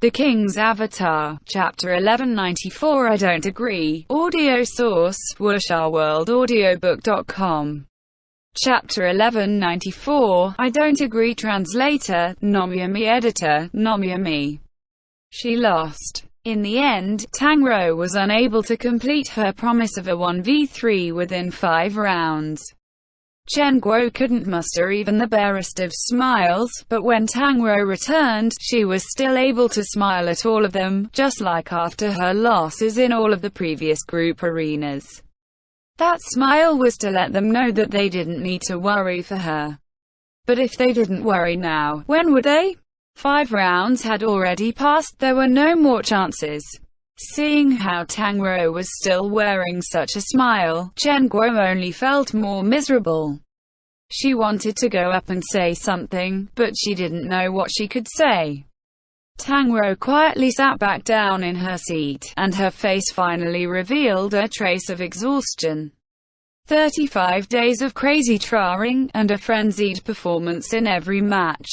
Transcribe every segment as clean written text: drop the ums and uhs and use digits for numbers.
The King's Avatar, Chapter 1194. I Don't Agree. Audio source, wusharworldaudiobook.com. Chapter 1194. I Don't Agree. Translator, Nomyami. Editor, Nomyami. She lost. In the end, Tang Rou was unable to complete her promise of a 1v3 within 5 rounds. Chen Guo couldn't muster even the barest of smiles, but when Tang Rou returned, she was still able to smile at all of them, just like after her losses in all of the previous group arenas. That smile was to let them know that they didn't need to worry for her. But if they didn't worry now, when would they? 5 rounds had already passed, there were no more chances. Seeing how Tang Rou was still wearing such a smile, Chen Guo only felt more miserable. She wanted to go up and say something, but she didn't know what she could say. Tang Rou quietly sat back down in her seat, and her face finally revealed a trace of exhaustion. 35 days of crazy trying, and a frenzied performance in every match.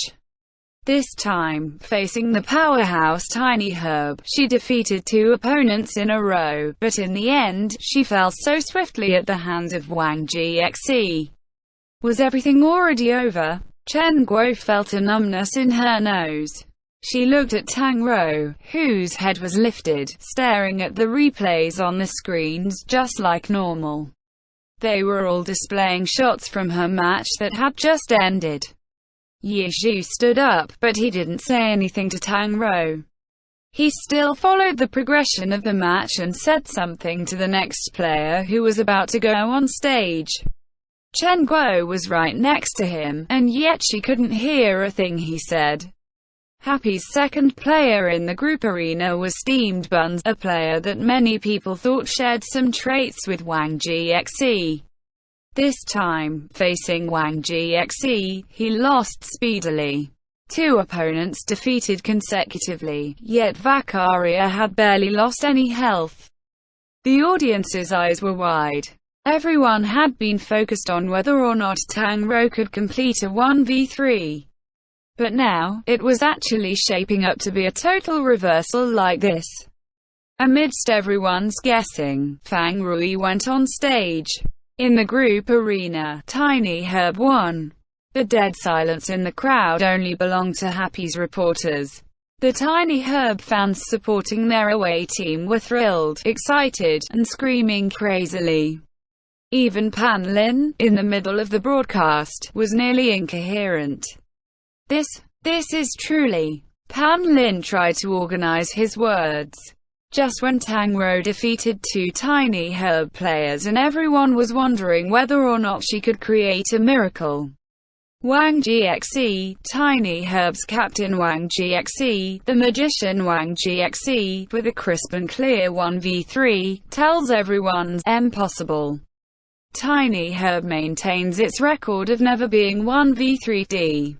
This time, facing the powerhouse Tiny Herb, she defeated 2 opponents in a row, but in the end, she fell so swiftly at the hands of Wang Jiexe. Was everything already over? Chen Guo felt a numbness in her nose. She looked at Tang Rou, whose head was lifted, staring at the replays on the screens just like normal. They were all displaying shots from her match that had just ended. Ye Zhu stood up, but he didn't say anything to Tang Rou. He still followed the progression of the match and said something to the next player who was about to go on stage. Chen Guo was right next to him, and yet she couldn't hear a thing he said. Happy's second player in the group arena was Steamed Buns, a player that many people thought shared some traits with Wang Jiexe. This time, facing Wang Jiexe, he lost speedily. 2 opponents defeated consecutively, yet Vacaria had barely lost any health. The audience's eyes were wide. Everyone had been focused on whether or not Tang Rou could complete a 1v3. But now, it was actually shaping up to be a total reversal like this. Amidst everyone's guessing, Fang Rui went on stage. In the group arena, Tiny Herb won. The dead silence in the crowd only belonged to Happy's reporters. The Tiny Herb fans supporting their away team were thrilled, excited, and screaming crazily. Even Pan Lin, in the middle of the broadcast, was nearly incoherent. This is truly... Pan Lin tried to organize his words. Just when Tang Rou defeated 2 Tiny Herb players and everyone was wondering whether or not she could create a miracle. Wang Jiexe, Tiny Herb's captain Wang Jiexe, the magician Wang Jiexe, with a crisp and clear 1v3, tells everyone's impossible. Tiny Herb maintains its record of never being 1v3d.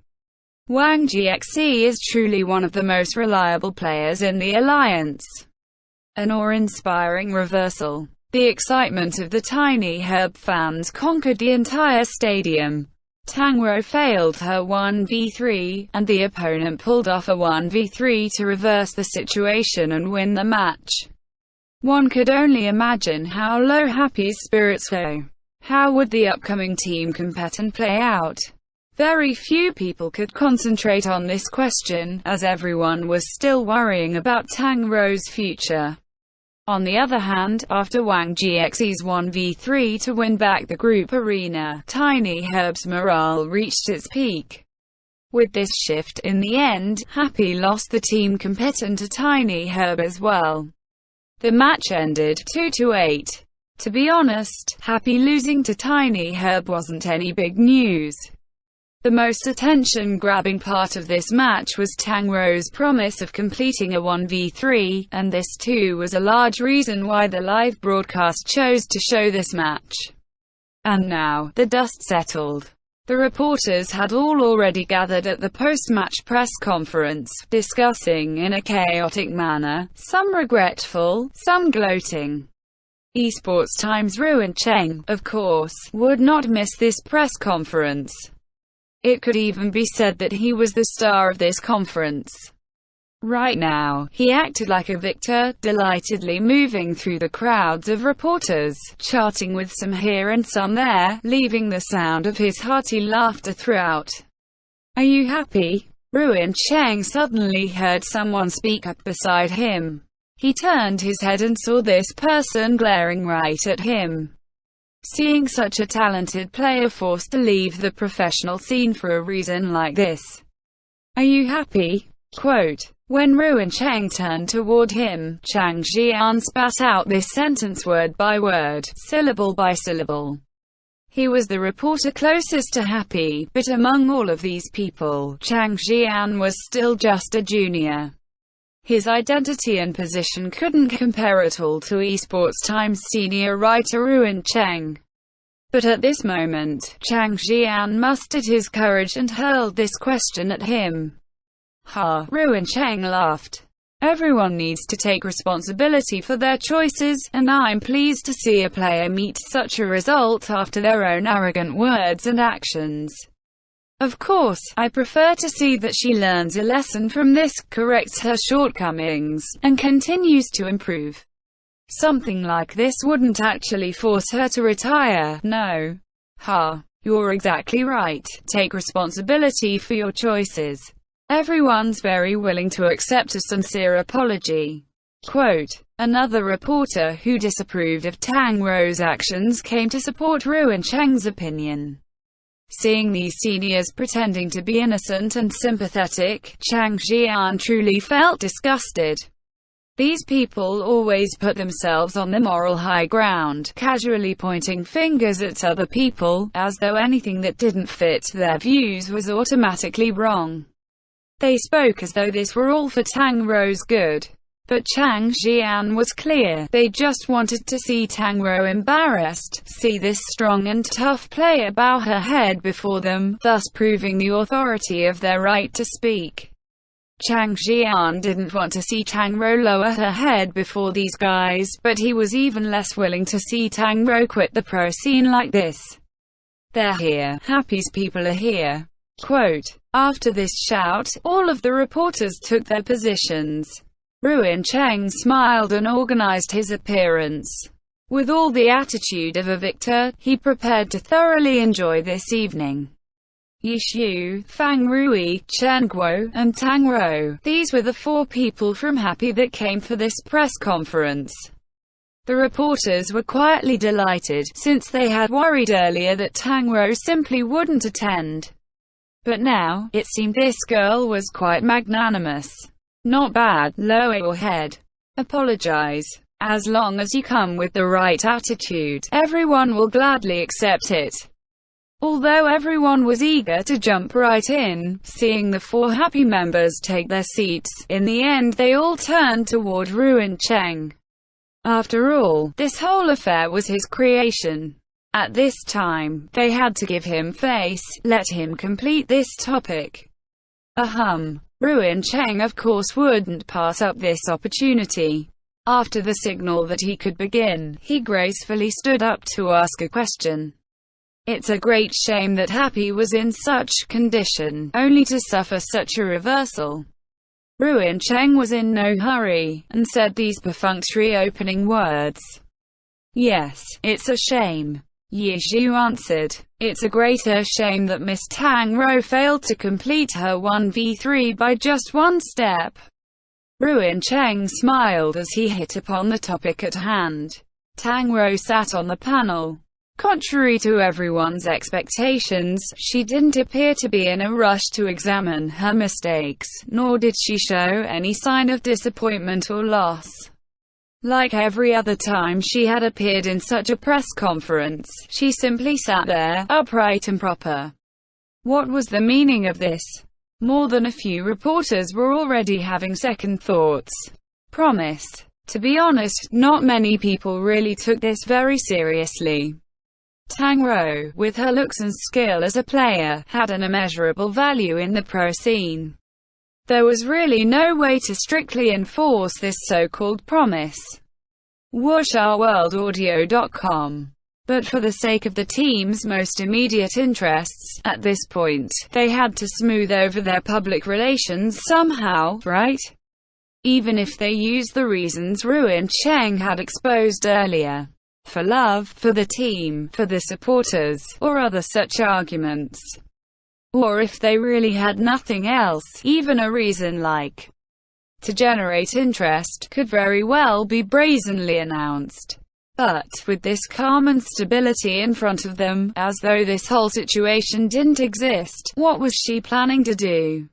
Wang Jiexe is truly one of the most reliable players in the alliance. An awe-inspiring reversal. The excitement of the Tiny Herb fans conquered the entire stadium. Tang Rou failed her 1v3, and the opponent pulled off a 1v3 to reverse the situation and win the match. One could only imagine how low Happy's spirits go. How would the upcoming team competition play out? Very few people could concentrate on this question, as everyone was still worrying about Tang Rou's future. On the other hand, after Wang Jiexe's 1v3 to win back the group arena, Tiny Herb's morale reached its peak. With this shift, in the end, Happy lost the team competition to Tiny Herb as well. The match ended 2-8. To be honest, Happy losing to Tiny Herb wasn't any big news. The most attention-grabbing part of this match was Tang Rou's promise of completing a 1v3, and this too was a large reason why the live broadcast chose to show this match. And now, the dust settled. The reporters had all already gathered at the post-match press conference, discussing in a chaotic manner, some regretful, some gloating. Esports Times Ruin Cheng, of course, would not miss this press conference. It could even be said that he was the star of this conference. Right now, he acted like a victor, delightedly moving through the crowds of reporters, chatting with some here and some there, leaving the sound of his hearty laughter throughout. "Are you happy?" Ruin Cheng suddenly heard someone speak up beside him. He turned his head and saw this person glaring right at him. Seeing such a talented player forced to leave the professional scene for a reason like this. "Are you happy?" Quote. When Ruin Cheng turned toward him, Chang Jian spat out this sentence word by word, syllable by syllable. He was the reporter closest to happy, but among all of these people, Chang Jian was still just a junior. His identity and position couldn't compare at all to Esports Times senior writer Ruin Cheng. But at this moment, Chang Jian mustered his courage and hurled this question at him. "Ha!" Ruin Cheng laughed. "Everyone needs to take responsibility for their choices, and I'm pleased to see a player meet such a result after their own arrogant words and actions. Of course, I prefer to see that she learns a lesson from this, corrects her shortcomings, and continues to improve. Something like this wouldn't actually force her to retire, no." "Ha! You're exactly right. Take responsibility for your choices. Everyone's very willing to accept a sincere apology." Quote. Another reporter who disapproved of Tang Rou's actions came to support Ruin Cheng's opinion. Seeing these seniors pretending to be innocent and sympathetic, Chang Jian truly felt disgusted. These people always put themselves on the moral high ground, casually pointing fingers at other people, as though anything that didn't fit their views was automatically wrong. They spoke as though this were all for Tang Rou's good. But Chang Jian was clear, they just wanted to see Tang Rou embarrassed, see this strong and tough player bow her head before them, thus proving the authority of their right to speak. Chang Jian didn't want to see Tang Rou lower her head before these guys, but he was even less willing to see Tang Rou quit the pro scene like this. "They're here. Happy's people are here." Quote. After this shout, all of the reporters took their positions. Ruin Cheng smiled and organized his appearance. With all the attitude of a victor, he prepared to thoroughly enjoy this evening. Yishu, Fang Rui, Chen Guo, and Tang Rou. These were the four people from Happy that came for this press conference. The reporters were quietly delighted, since they had worried earlier that Tang Rou simply wouldn't attend. But now, it seemed this girl was quite magnanimous. "Not bad, lower your head. Apologize. As long as you come with the right attitude, everyone will gladly accept it." Although everyone was eager to jump right in, seeing the four Happy members take their seats, in the end they all turned toward Ruin Cheng. After all, this whole affair was his creation. At this time, they had to give him face, let him complete this topic. Ruin Cheng of course wouldn't pass up this opportunity. After the signal that he could begin, he gracefully stood up to ask a question. "It's a great shame that Happy was in such condition, only to suffer such a reversal." Ruin Cheng was in no hurry, and said these perfunctory opening words. "Yes, it's a shame." Yizhu answered. "It's a greater shame that Miss Tang Rou failed to complete her 1v3 by just one step." Ruin Cheng smiled as he hit upon the topic at hand. Tang Rou sat on the panel. Contrary to everyone's expectations, she didn't appear to be in a rush to examine her mistakes, nor did she show any sign of disappointment or loss. Like every other time she had appeared in such a press conference, she simply sat there, upright and proper. What was the meaning of this? More than a few reporters were already having second thoughts. Promise. To be honest, not many people really took this very seriously. Tang Rou, with her looks and skill as a player, had an immeasurable value in the pro scene. There was really no way to strictly enforce this so-called promise. WuxRWorldAudio.com. But for the sake of the team's most immediate interests, at this point, they had to smooth over their public relations somehow, right? even if they used the reasons Ruin Cheng had exposed earlier. For love, for the team, for the supporters, or other such arguments. Or if they really had nothing else, even a reason like to generate interest, could very well be brazenly announced. But, with this calm and stability in front of them, as though this whole situation didn't exist, what was she planning to do?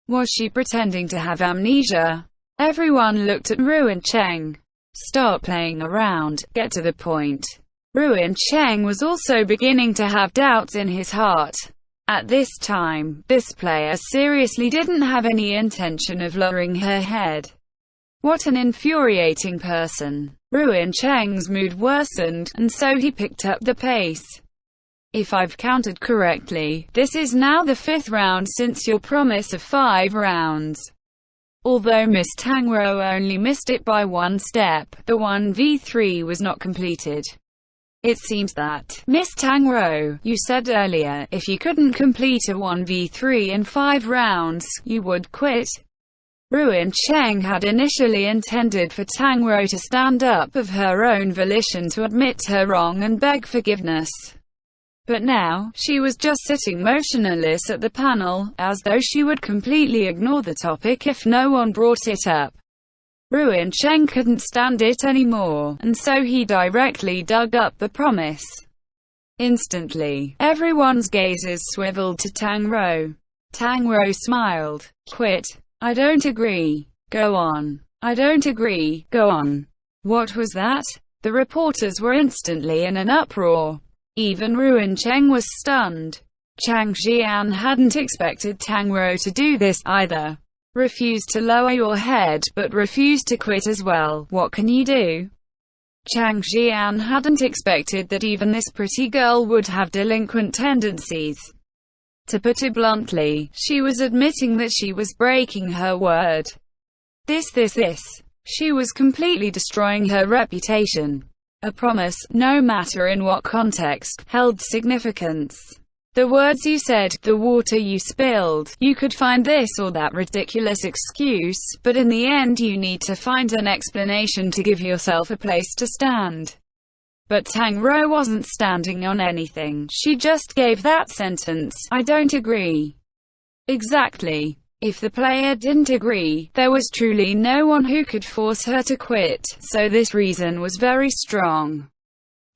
Was she pretending to have amnesia? Everyone looked at Ruin Cheng. Stop playing around, get to the point. Ruin Cheng was also beginning to have doubts in his heart. At this time, this player seriously didn't have any intention of lowering her head. What an infuriating person. Ruin Cheng's mood worsened, and so he picked up the pace. If I've counted correctly, this is now the 5th round since your promise of 5 rounds. Although Miss Tang Rou only missed it by 1 step, the 1v3 was not completed. It seems that, Miss Tang Rou, you said earlier, if you couldn't complete a 1v3 in 5 rounds, you would quit. Ruin Cheng had initially intended for Tang Rou to stand up of her own volition to admit her wrong and beg forgiveness. But now, she was just sitting motionless at the panel, as though she would completely ignore the topic if no one brought it up. Ruin Cheng couldn't stand it anymore, and so he directly dug up the promise. Instantly, everyone's gazes swiveled to Tang Rou. Tang Rou smiled. Quit. I don't agree. Go on. I don't agree. Go on. What was that? The reporters were instantly in an uproar. Even Ruin Cheng was stunned. Chang Xian hadn't expected Tang Rou to do this, either. Refuse to lower your head, but refuse to quit as well. What can you do? Chang Xian hadn't expected that even this pretty girl would have delinquent tendencies. To put it bluntly, she was admitting that she was breaking her word. This. She was completely destroying her reputation. A promise, no matter in what context, held significance. The words you said, the water you spilled, you could find this or that ridiculous excuse, but in the end you need to find an explanation to give yourself a place to stand. But Tang Rou wasn't standing on anything, she just gave that sentence, I don't agree. Exactly. If the player didn't agree, there was truly no one who could force her to quit, so this reason was very strong.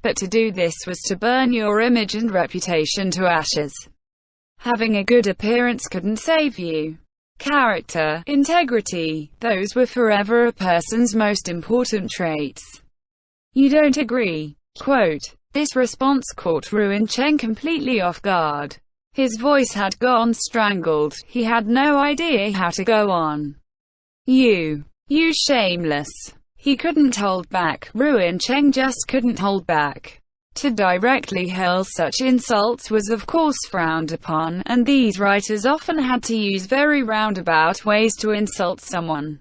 But to do this was to burn your image and reputation to ashes. Having a good appearance couldn't save you. Character, integrity, those were forever a person's most important traits. You don't agree. Quote. This response caught Ruin Cheng completely off guard. His voice had gone strangled, he had no idea how to go on. You shameless. He couldn't hold back, Ruin Cheng just couldn't hold back. To directly hurl such insults was of course frowned upon, and these writers often had to use very roundabout ways to insult someone.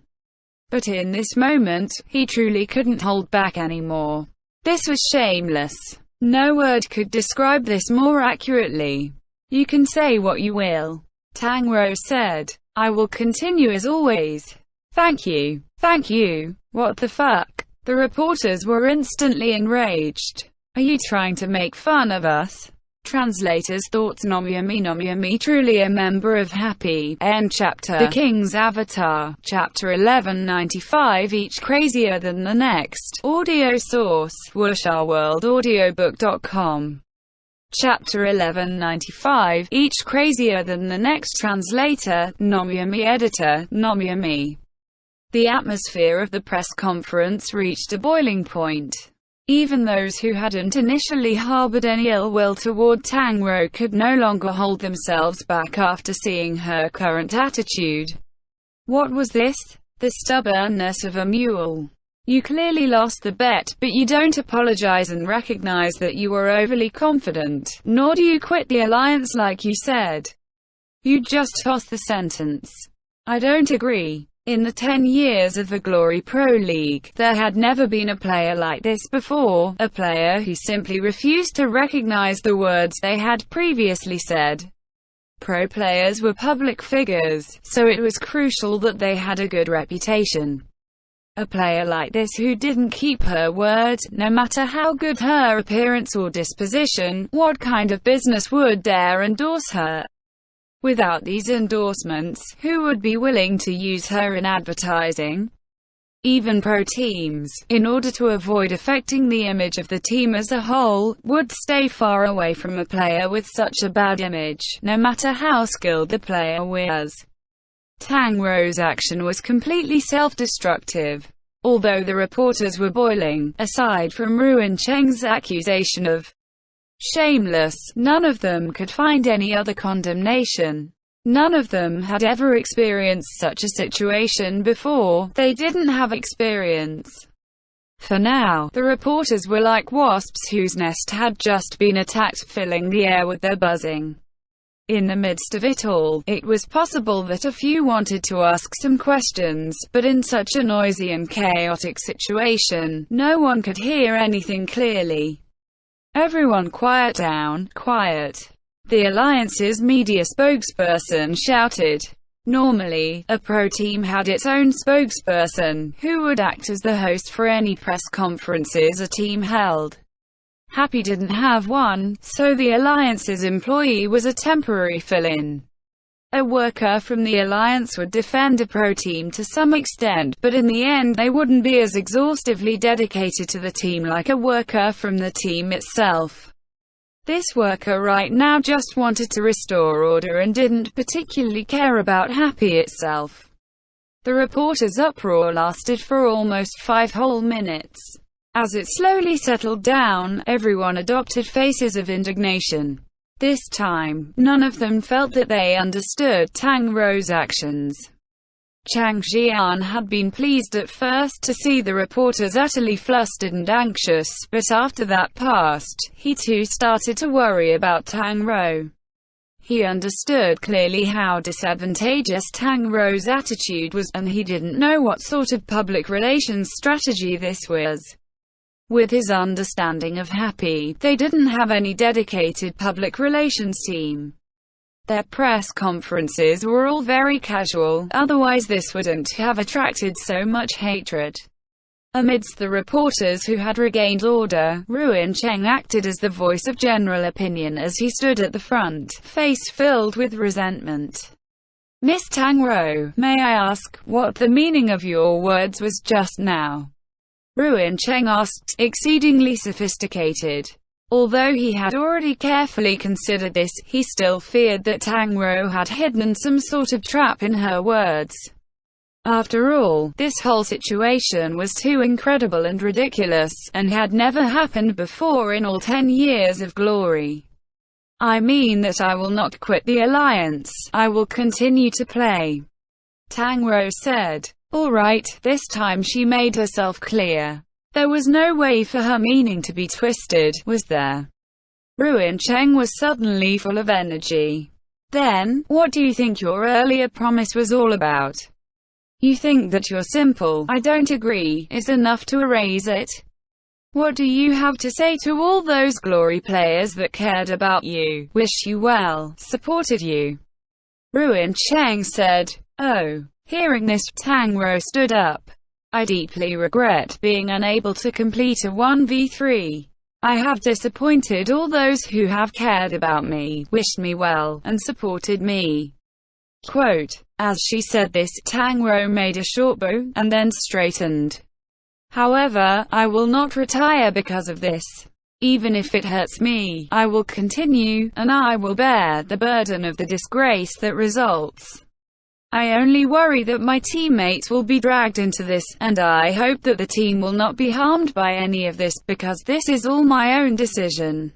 But in this moment, he truly couldn't hold back anymore. This was shameless. No word could describe this more accurately. You can say what you will. Tang Rou said. I will continue as always. Thank you. Thank you. What the fuck? The reporters were instantly enraged. Are you trying to make fun of us? Translator's thoughts. Nomyami truly a member of Happy End Chapter The King's Avatar Chapter 1195 Each crazier than the next. Audio source wuxia-world-audiobook.com Chapter 1195 Each crazier than the next. Translator Nomyami Editor Nomyami. The atmosphere of the press conference reached a boiling point. Even those who hadn't initially harbored any ill will toward Tang Rou could no longer hold themselves back after seeing her current attitude. What was this? The stubbornness of a mule. You clearly lost the bet, but you don't apologize and recognize that you were overly confident, nor do you quit the alliance like you said. You just toss the sentence. I don't agree. In the 10 years of the Glory Pro League, there had never been a player like this before, a player who simply refused to recognize the words they had previously said. Pro players were public figures, so it was crucial that they had a good reputation. A player like this who didn't keep her word, no matter how good her appearance or disposition, what kind of business would dare endorse her? Without these endorsements, who would be willing to use her in advertising? Even pro teams, in order to avoid affecting the image of the team as a whole, would stay far away from a player with such a bad image, no matter how skilled the player was. Tang Rou's action was completely self-destructive. Although the reporters were boiling, aside from Ruin Cheng's accusation of shameless, none of them could find any other condemnation. None of them had ever experienced such a situation before. They didn't have experience. For now, the reporters were like wasps whose nest had just been attacked, filling the air with their buzzing. In the midst of it all, it was possible that a few wanted to ask some questions, but in such a noisy and chaotic situation, no one could hear anything clearly. Everyone quiet down, quiet. The Alliance's media spokesperson shouted. Normally, a pro team had its own spokesperson, who would act as the host for any press conferences a team held. Happy didn't have one, so the Alliance's employee was a temporary fill-in. A worker from the Alliance would defend a pro team to some extent, but in the end they wouldn't be as exhaustively dedicated to the team like a worker from the team itself. This worker right now just wanted to restore order and didn't particularly care about Happy itself. The reporters' uproar lasted for almost 5 whole minutes. As it slowly settled down, everyone adopted faces of indignation. This time, none of them felt that they understood Tang Rou's actions. Chang Xian had been pleased at first to see the reporters utterly flustered and anxious, but after that passed, he too started to worry about Tang Rou. He understood clearly how disadvantageous Tang Rou's attitude was, and he didn't know what sort of public relations strategy this was. With his understanding of Happy, they didn't have any dedicated public relations team. Their press conferences were all very casual, otherwise this wouldn't have attracted so much hatred. Amidst the reporters who had regained order, Ruin Cheng acted as the voice of general opinion as he stood at the front, face filled with resentment. Miss Tang Rou, may I ask, what the meaning of your words was just now? Ruin Cheng asked, exceedingly sophisticated. Although he had already carefully considered this, he still feared that Tang Rou had hidden some sort of trap in her words. After all, this whole situation was too incredible and ridiculous, and had never happened before in all 10 years of glory. I mean that I will not quit the Alliance, I will continue to play. Tang Rou said. All right, this time she made herself clear. There was no way for her meaning to be twisted, was there? Ruin Cheng was suddenly full of energy. Then, what do you think your earlier promise was all about? You think that your simple, I don't agree, is enough to erase it? What do you have to say to all those glory players that cared about you, wished you well, supported you? Ruin Cheng said. Oh. Hearing this, Tang Rou stood up. I deeply regret being unable to complete a 1v3. I have disappointed all those who have cared about me, wished me well, and supported me. Quote. As she said this, Tang Rou made a short bow, and then straightened. However, I will not retire because of this. Even if it hurts me, I will continue, and I will bear the burden of the disgrace that results. I only worry that my teammates will be dragged into this, and I hope that the team will not be harmed by any of this, because this is all my own decision.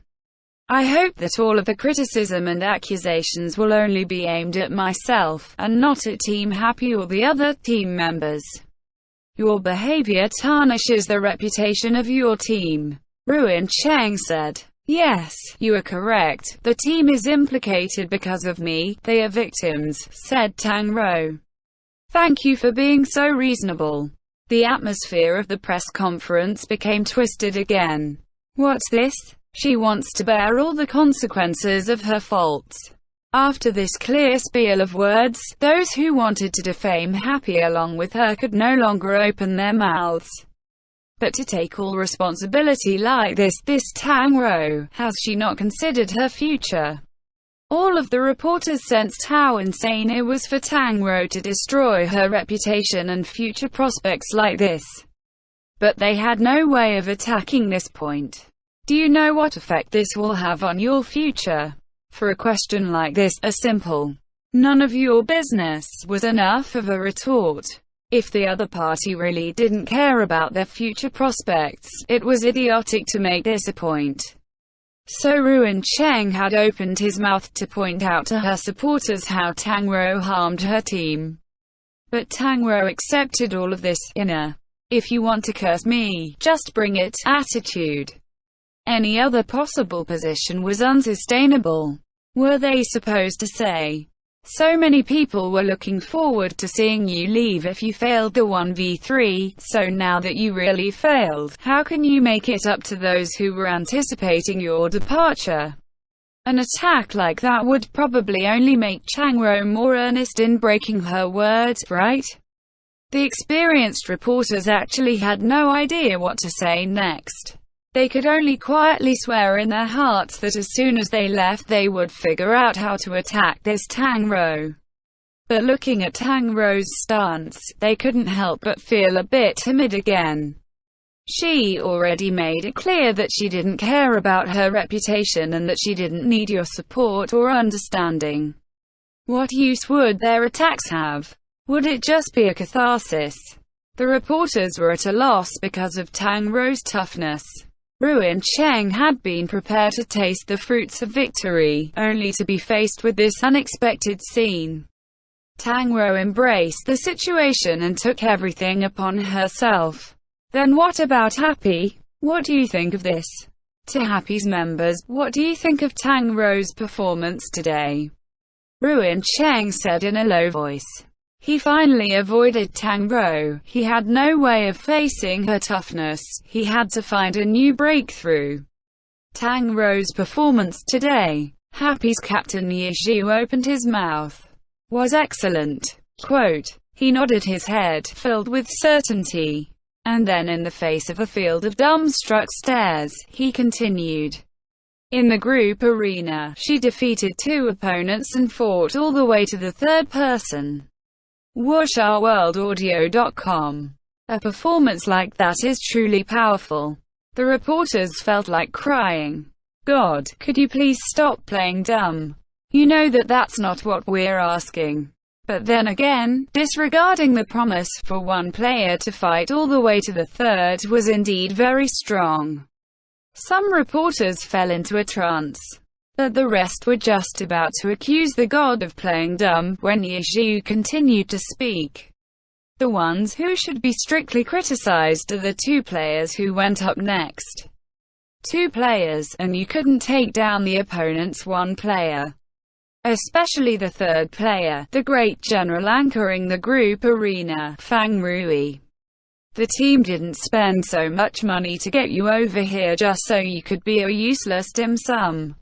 I hope that all of the criticism and accusations will only be aimed at myself, and not at Team Happy or the other team members. Your behavior tarnishes the reputation of your team. Ruin Cheng said. Yes, you are correct. The team is implicated because of me. They are victims, said Tang Rou. Thank you for being so reasonable. The atmosphere of the press conference became twisted again. What's this? She wants to bear all the consequences of her faults. After this clear spiel of words, those who wanted to defame Happy along with her could no longer open their mouths. But to take all responsibility like this Tang Rou, has she not considered her future? All of the reporters sensed how insane it was for Tang Rou to destroy her reputation and future prospects like this. But they had no way of attacking this point. Do you know what effect this will have on your future? For a question like this, a simple, "none of your business," was enough of a retort. If the other party really didn't care about their future prospects, it was idiotic to make this a point. So Ruin Cheng had opened his mouth to point out to her supporters how Tang Rou harmed her team. But Tang Rou accepted all of this, in a "if you want to curse me, just bring it" attitude. Any other possible position was unsustainable. Were they supposed to say, "So many people were looking forward to seeing you leave if you failed the 1v3, so now that you really failed, how can you make it up to those who were anticipating your departure?" An attack like that would probably only make Tang Rou more earnest in breaking her word, right? The experienced reporters actually had no idea what to say next. They could only quietly swear in their hearts that as soon as they left they would figure out how to attack this Tang Rou. But looking at Tang Rou's stance, they couldn't help but feel a bit timid again. She already made it clear that she didn't care about her reputation and that she didn't need your support or understanding. What use would their attacks have? Would it just be a catharsis? The reporters were at a loss because of Tang Rou's toughness. Ruin Cheng had been prepared to taste the fruits of victory, only to be faced with this unexpected scene. Tang Rou embraced the situation and took everything upon herself. "Then what about Happy? What do you think of this?" To Happy's members, "What do you think of Tang Rou's performance today?" Ruin Cheng said in a low voice. He finally avoided Tang Rou. He had no way of facing her toughness. He had to find a new breakthrough. Tang Rou's performance today. Happy's captain Ye Xiu opened his mouth. Was excellent. Quote, he nodded his head, filled with certainty. And then in the face of a field of dumbstruck stares, he continued. In the group arena, she defeated 2 opponents and fought all the way to the 3rd person. WuxaWorldAudio.com. A performance like that is truly powerful. The reporters felt like crying. God, could you please stop playing dumb? You know that that's not what we're asking. But then again, disregarding the promise for one player to fight all the way to the 3rd was indeed very strong. Some reporters fell into a trance. But the rest were just about to accuse the god of playing dumb, when Ye Xiu continued to speak. The ones who should be strictly criticized are the 2 players who went up next. 2 players, and you couldn't take down the opponent's 1 player. Especially the 3rd player, the great general anchoring the group arena, Fang Rui. The team didn't spend so much money to get you over here just so you could be a useless dim sum.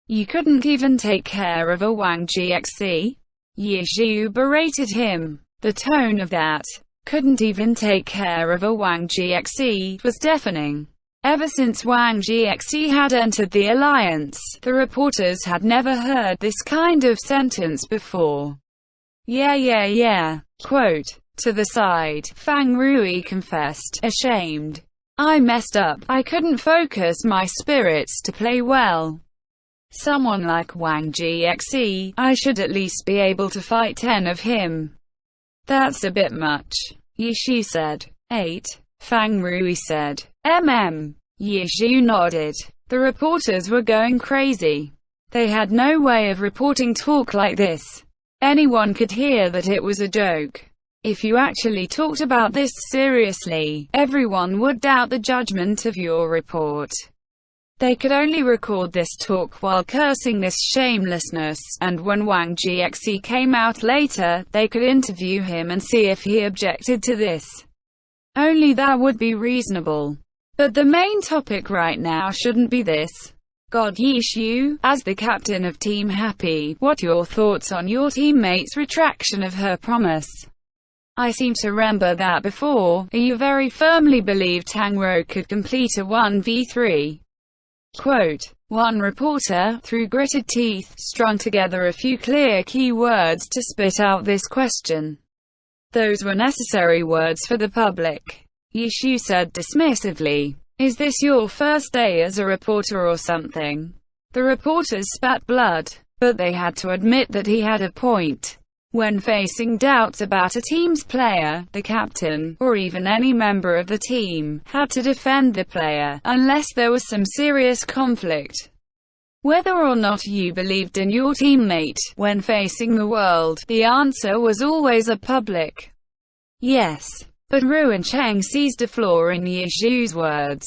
You couldn't even take care of a Wang Gxe? Ye Xiu berated him. The tone of that "couldn't even take care of a Wang Gxe" was deafening. Ever since Wang Gxe had entered the alliance, the reporters had never heard this kind of sentence before. Yeah. Quote, to the side, Fang Rui confessed, ashamed. I messed up. I couldn't focus my spirits to play well. Someone like Wang Gxe, I should at least be able to fight 10 of him. That's a bit much. Ye Xiu said. 8. Fang Rui said. Ye Xiu nodded. The reporters were going crazy. They had no way of reporting talk like this. Anyone could hear that it was a joke. If you actually talked about this seriously, everyone would doubt the judgment of your report. They could only record this talk while cursing this shamelessness, and when Wang Gxe came out later, they could interview him and see if he objected to this. Only that would be reasonable. But the main topic right now shouldn't be this. God Yishu, as the captain of Team Happy, what your thoughts on your teammate's retraction of her promise? I seem to remember that before, you very firmly believed Tang Rou could complete a 1v3. Quote. One reporter, through gritted teeth, strung together a few clear key words to spit out this question. Those were necessary words for the public. Yishu said dismissively. Is this your first day as a reporter or something? The reporters spat blood, but they had to admit that he had a point. When facing doubts about a team's player, the captain, or even any member of the team, had to defend the player, unless there was some serious conflict. Whether or not you believed in your teammate, when facing the world, the answer was always a public yes. But Ruan Cheng seized a flaw in Yishu's words.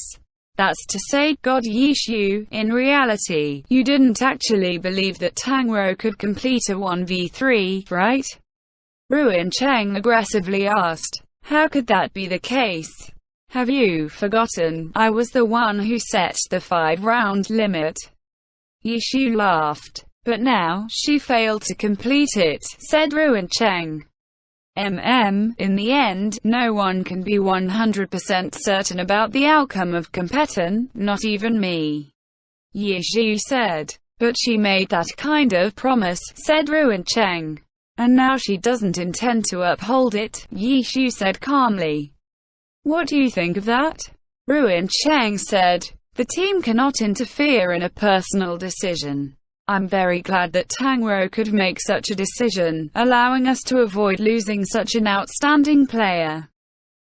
That's to say, God Yishu, in reality, you didn't actually believe that Tang Rou could complete a 1v3, right? Ruan Cheng aggressively asked. How could that be the case? Have you forgotten, I was the one who set the 5-round limit? Yishu laughed. But now, she failed to complete it, said Ruan Cheng. In the end, no one can be 100% certain about the outcome of competition, not even me. Yishu said. But she made that kind of promise, said Ruan Cheng. And now she doesn't intend to uphold it, Yishu said calmly. What do you think of that? Ruan Cheng said. The team cannot interfere in a personal decision. I'm very glad that Tang Rou could make such a decision, allowing us to avoid losing such an outstanding player.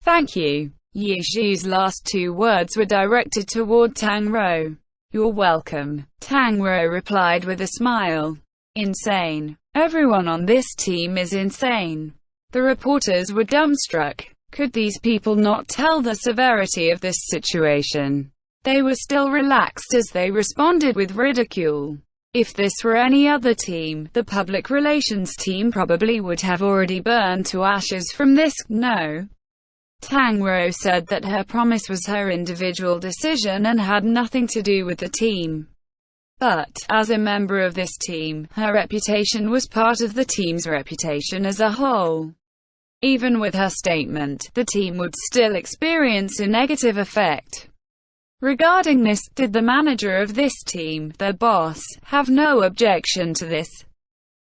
Thank you. Yishu's last two words were directed toward Tang Rou. You're welcome, Tang Rou replied with a smile. Insane. Everyone on this team is insane. The reporters were dumbstruck. Could these people not tell the severity of this situation? They were still relaxed as they responded with ridicule. If this were any other team, the public relations team probably would have already burned to ashes from this. No. Tang Rou said that her promise was her individual decision and had nothing to do with the team. But, as a member of this team, her reputation was part of the team's reputation as a whole. Even with her statement, the team would still experience a negative effect. Regarding this, did the manager of this team, the boss, have no objection to this?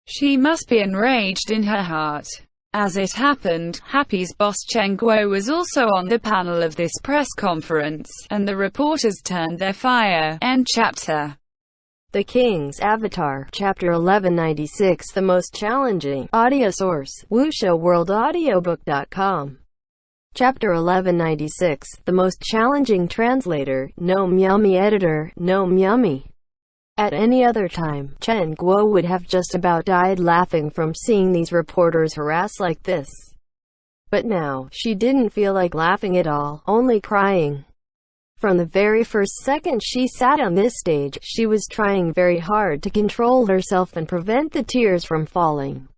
She must be enraged in her heart. As it happened, Happy's boss Chen Guo was also on the panel of this press conference, and the reporters turned their fire. End chapter. The King's Avatar, Chapter 1196. The most challenging audio source, wuxia-world-audiobook.com. Chapter 1196. The most challenging translator, Nom Yummy. Editor, Nom Yummy. At any other time, Chen Guo would have just about died laughing from seeing these reporters harass like this. But now, she didn't feel like laughing at all, only crying. From the very first second she sat on this stage, she was trying very hard to control herself and prevent the tears from falling.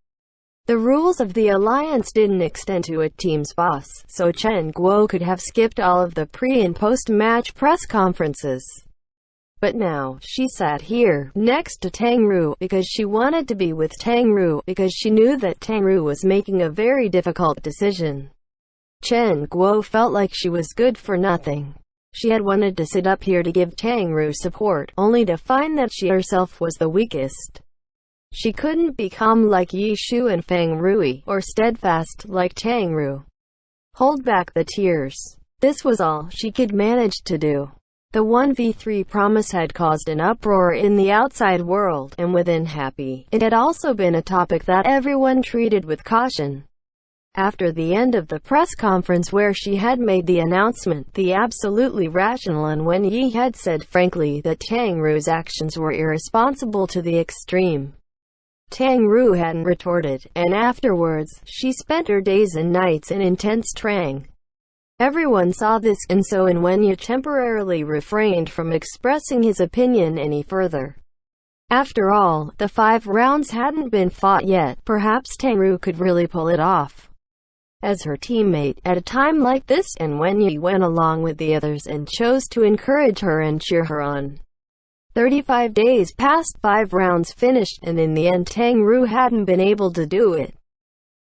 The rules of the alliance didn't extend to a team's boss, so Chen Guo could have skipped all of the pre- and post-match press conferences. But now, she sat here, next to Tang Rou, because she wanted to be with Tang Rou, because she knew that Tang Rou was making a very difficult decision. Chen Guo felt like she was good for nothing. She had wanted to sit up here to give Tang Rou support, only to find that she herself was the weakest. She couldn't be calm like Yishu and Feng Rui, or steadfast like Tang Rou. Hold back the tears. This was all she could manage to do. The 1v3 promise had caused an uproar in the outside world, and within Happy, it had also been a topic that everyone treated with caution. After the end of the press conference where she had made the announcement, the absolutely rational and Wen Yi had said frankly that Tang Ru's actions were irresponsible to the extreme. Tang Rou hadn't retorted, and afterwards, she spent her days and nights in intense trang. Everyone saw this, and so Wen Yi temporarily refrained from expressing his opinion any further. After all, the 5 rounds hadn't been fought yet. Perhaps Tang Rou could really pull it off. As her teammate, at a time like this, and Wen Yi went along with the others and chose to encourage her and cheer her on. 35 days passed, 5 rounds finished, and in the end Tang Ru hadn't been able to do it.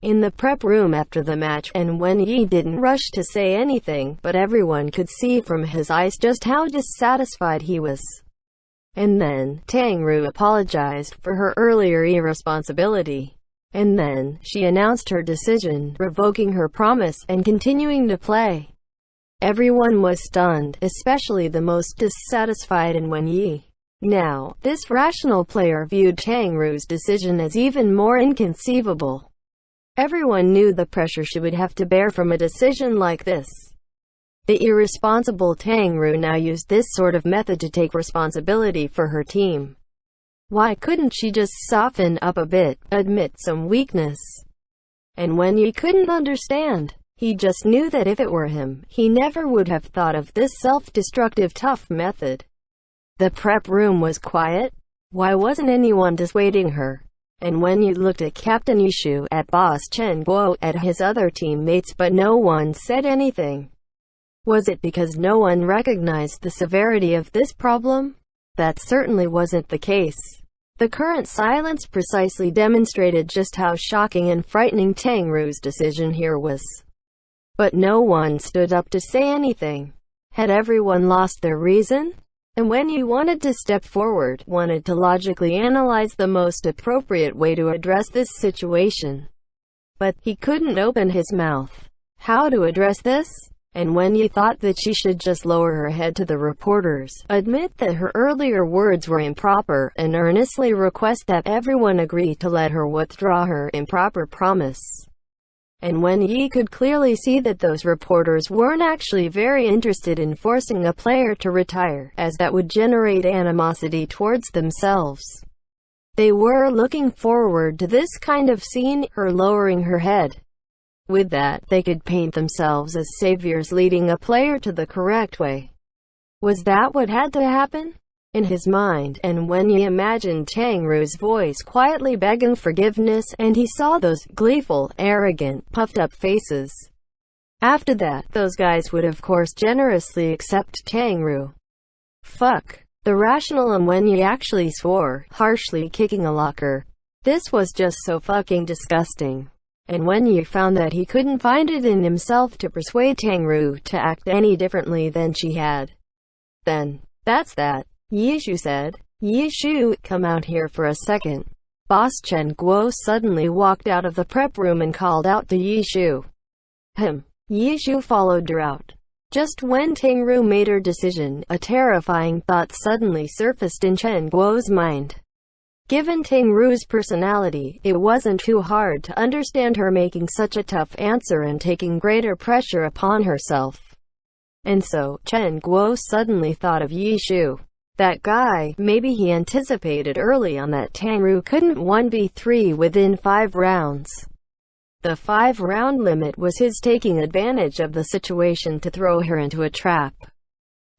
In the prep room after the match, and Wen Yi didn't rush to say anything, but everyone could see from his eyes just how dissatisfied he was. And then, Tang Ru apologized for her earlier irresponsibility. And then, she announced her decision, revoking her promise, and continuing to play. Everyone was stunned, especially the most dissatisfied in Wen Yi. Now, this rational player viewed Tang Ru's decision as even more inconceivable. Everyone knew the pressure she would have to bear from a decision like this. The irresponsible Tang Ru now used this sort of method to take responsibility for her team. Why couldn't she just soften up a bit, admit some weakness? And Wen Yi couldn't understand. He just knew that if it were him, he never would have thought of this self-destructive tough method. The prep room was quiet. Why wasn't anyone dissuading her? And when you looked at Captain Yishu, at Boss Chen Guo, at his other teammates, but no one said anything. Was it because no one recognized the severity of this problem? That certainly wasn't the case. The current silence precisely demonstrated just how shocking and frightening Tang Ru's decision here was. But no one stood up to say anything. Had everyone lost their reason? And when you wanted to step forward, wanted to logically analyze the most appropriate way to address this situation. But he couldn't open his mouth. How to address this? And when you thought that she should just lower her head to the reporters, admit that her earlier words were improper, and earnestly request that everyone agree to let her withdraw her improper promise. And when Yi could clearly see that those reporters weren't actually very interested in forcing a player to retire, as that would generate animosity towards themselves. They were looking forward to this kind of scene, her lowering her head. With that, they could paint themselves as saviors leading a player to the correct way. Was that what had to happen? In his mind, and when he imagined Tang Ru's voice quietly begging forgiveness, and he saw those gleeful, arrogant, puffed-up faces. After that, those guys would of course generously accept Tang Ru. Fuck. The rational and when he actually swore, harshly kicking a locker. This was just so fucking disgusting. And when you found that he couldn't find it in himself to persuade Tang Ru to act any differently than she had. Then, that's that. Yishu said. Yishu, come out here for a second. Boss Chen Guo suddenly walked out of the prep room and called out to Yishu. Yishu followed her out. Just when Tang Ru made her decision, a terrifying thought suddenly surfaced in Chen Guo's mind. Given Tang Ru's personality, it wasn't too hard to understand her making such a tough answer and taking greater pressure upon herself. And so, Chen Guo suddenly thought of Yishu. That guy. Maybe he anticipated early on that Tang Ru couldn't 1v3 within 5 rounds. The 5-round limit was his taking advantage of the situation to throw her into a trap.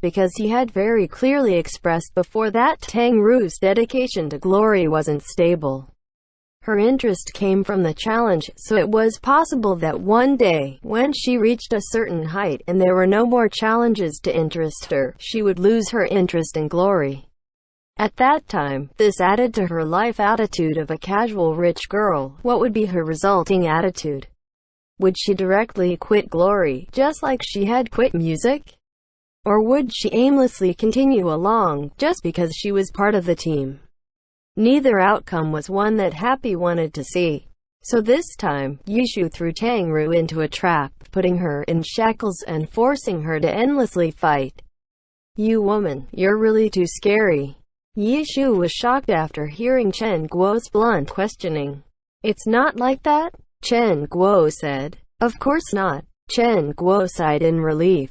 Because he had very clearly expressed before that Tang Ru's dedication to glory wasn't stable. Her interest came from the challenge, so it was possible that one day, when she reached a certain height and there were no more challenges to interest her, she would lose her interest in glory. At that time, this added to her life attitude of a casual rich girl. What would be her resulting attitude? Would she directly quit glory, just like she had quit music? Or would she aimlessly continue along, just because she was part of the team? Neither outcome was one that Happy wanted to see. So this time, Yishu threw Tang Ru into a trap, putting her in shackles and forcing her to endlessly fight. You woman, you're really too scary. Yishu was shocked after hearing Chen Guo's blunt questioning. It's not like that, Chen Guo said. Of course not. Chen Guo sighed in relief.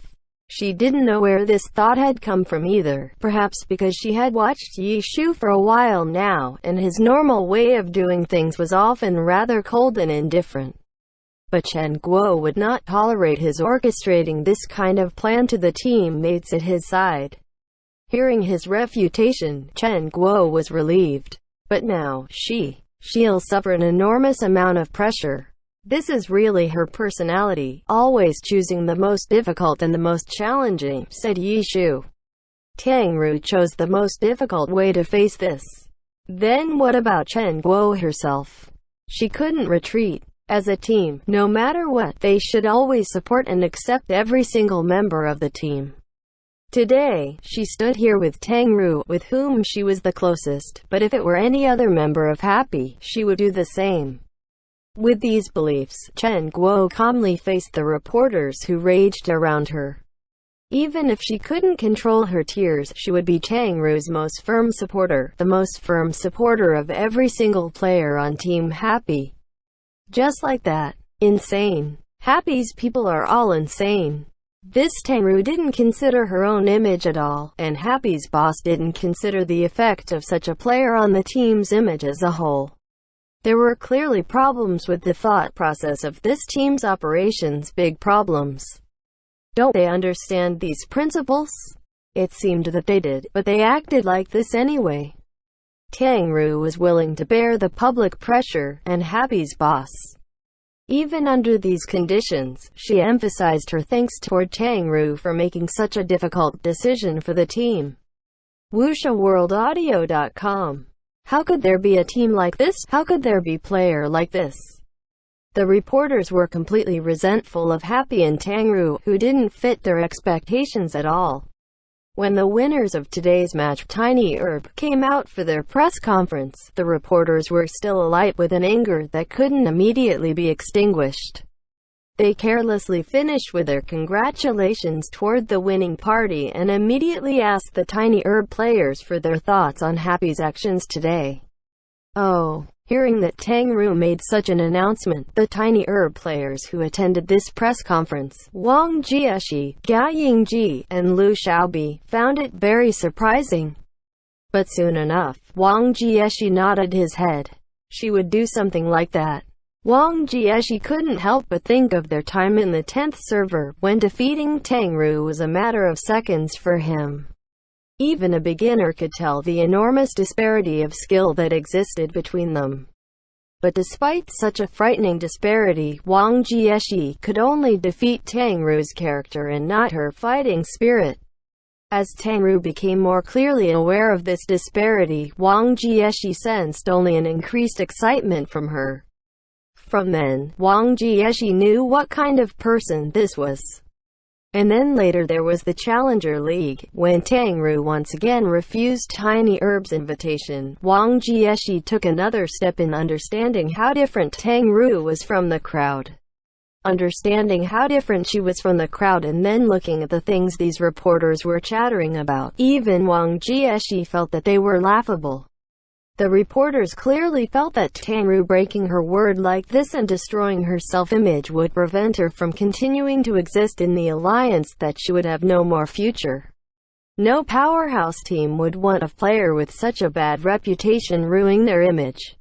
She didn't know where this thought had come from either, perhaps because she had watched Yishu for a while now, and his normal way of doing things was often rather cold and indifferent. But Chen Guo would not tolerate his orchestrating this kind of plan to the teammates at his side. Hearing his refutation, Chen Guo was relieved. But now, she'll suffer an enormous amount of pressure. This is really her personality, always choosing the most difficult and the most challenging, said Yishu. Tang Ru chose the most difficult way to face this. Then what about Chen Guo herself? She couldn't retreat. As a team, no matter what, they should always support and accept every single member of the team. Today, she stood here with Tang Ru, with whom she was the closest, but if it were any other member of Happy, she would do the same. With these beliefs, Chen Guo calmly faced the reporters who raged around her. Even if she couldn't control her tears, she would be Tang Ru's most firm supporter, the most firm supporter of every single player on Team Happy. Just like that. Insane. Happy's people are all insane. This Tang Ru didn't consider her own image at all, and Happy's boss didn't consider the effect of such a player on the team's image as a whole. There were clearly problems with the thought process of this team's operations, big problems. Don't they understand these principles? It seemed that they did, but they acted like this anyway. Tang Ru was willing to bear the public pressure, and Happy's boss. Even under these conditions, she emphasized her thanks toward Tang Ru for making such a difficult decision for the team. WuxiaWorldAudio.com. How could there be a team like this? How could there be player like this? The reporters were completely resentful of Happy and Tang Ru, who didn't fit their expectations at all. When the winners of today's match, Tiny Herb, came out for their press conference, the reporters were still alight with an anger that couldn't immediately be extinguished. They carelessly finished with their congratulations toward the winning party and immediately asked the Tiny Herb players for their thoughts on Happy's actions today. Oh. Hearing that Tang Ru made such an announcement, the Tiny Herb players who attended this press conference, Wang Jieshi, Ga Yingji, and Lu Xiaobi, found it very surprising. But soon enough, Wang Jieshi nodded his head. She would do something like that. Wang Jieshi couldn't help but think of their time in the 10th server, when defeating Tang Ru was a matter of seconds for him. Even a beginner could tell the enormous disparity of skill that existed between them. But despite such a frightening disparity, Wang Jieshi could only defeat Tang Ru's character and not her fighting spirit. As Tang Ru became more clearly aware of this disparity, Wang Jieshi sensed only an increased excitement from her. From then, Wang Jieshi knew what kind of person this was. And then later there was the Challenger League, when Tang Ru once again refused Tiny Herb's invitation. Wang Jieshi took another step in understanding how different Tang Ru was from the crowd. Understanding how different she was from the crowd and then looking at the things these reporters were chattering about, even Wang Jieshi felt that they were laughable. The reporters clearly felt that Tang Ru breaking her word like this and destroying her self-image would prevent her from continuing to exist in the alliance, that she would have no more future. No powerhouse team would want a player with such a bad reputation ruining their image.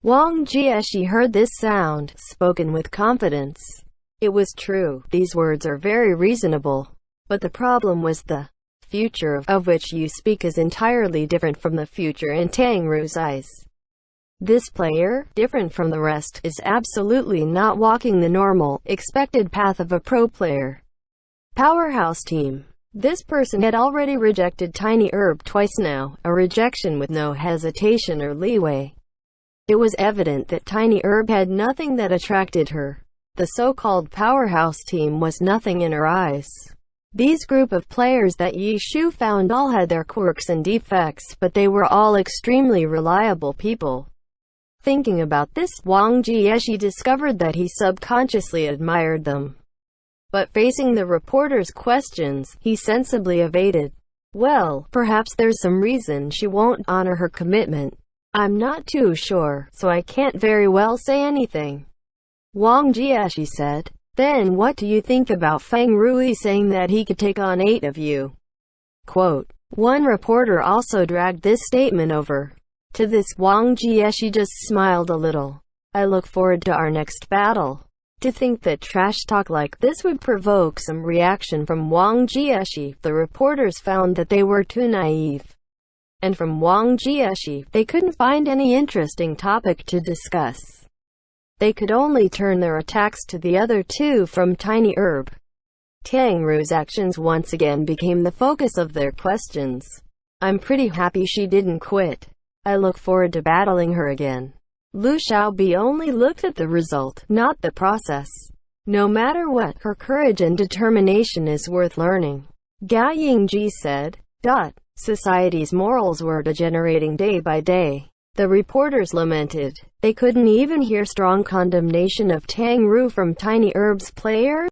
Wang Jieshi heard this sound, spoken with confidence. It was true, these words are very reasonable. But the problem was the future of which you speak is entirely different from the future in Tang Ru's eyes. This player, different from the rest, is absolutely not walking the normal, expected path of a pro player. Powerhouse team. This person had already rejected Tiny Herb twice now, a rejection with no hesitation or leeway. It was evident that Tiny Herb had nothing that attracted her. The so-called powerhouse team was nothing in her eyes. These group of players that Yi Shu found all had their quirks and defects, but they were all extremely reliable people. Thinking about this, Wang Jieshi discovered that he subconsciously admired them. But facing the reporter's questions, he sensibly evaded. Well, perhaps there's some reason she won't honor her commitment. I'm not too sure, so I can't very well say anything. Wang Jieshi said. Then what do you think about Feng Rui saying that he could take on 8 of you? Quote. One reporter also dragged this statement over. To this, Wang Jieshi just smiled a little. I look forward to our next battle. To think that trash talk like this would provoke some reaction from Wang Jieshi, the reporters found that they were too naive. And from Wang Jieshi, they couldn't find any interesting topic to discuss. They could only turn their attacks to the other two from Tiny Herb. Tang Ru's actions once again became the focus of their questions. I'm pretty happy she didn't quit. I look forward to battling her again. Lu Xiaobi only looked at the result, not the process. No matter what, her courage and determination is worth learning. Gao Yingji said. Society's morals were degenerating day by day. The reporters lamented. They couldn't even hear strong condemnation of Tang Ru from Tiny Herb's players.